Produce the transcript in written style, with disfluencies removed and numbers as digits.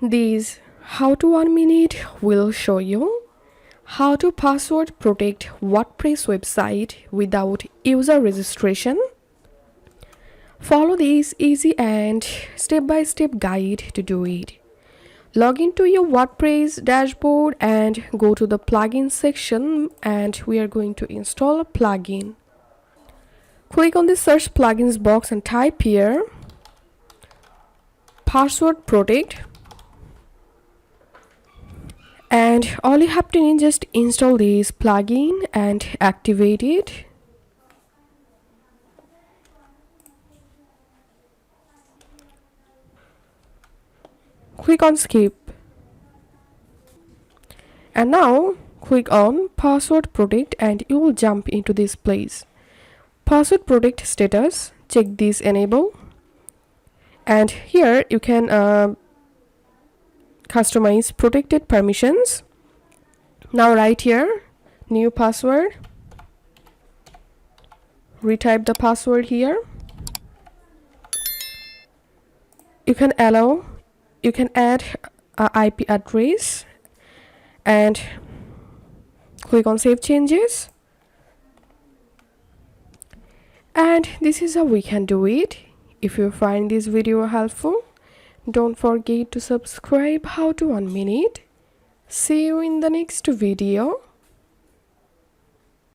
This how to 1 minute will show you how to password protect WordPress website without user registration. Follow this easy and step-by-step guide to do it. Log into your WordPress dashboard and go to the plugin section, and we are going to install a plugin. Click on the search plugins box and type here password protect, and all you have to do is just install this plugin and activate it. Click on skip, and now click on password protect and you will jump into this place. Password protect status, check this enable, and here you can customize protected permissions. Now right here, new password, retype the password here. You can add a IP address and click on save changes. And this is how we can do it. If you find this video helpful, don't forget to subscribe how to 1 minute. See you in the next video.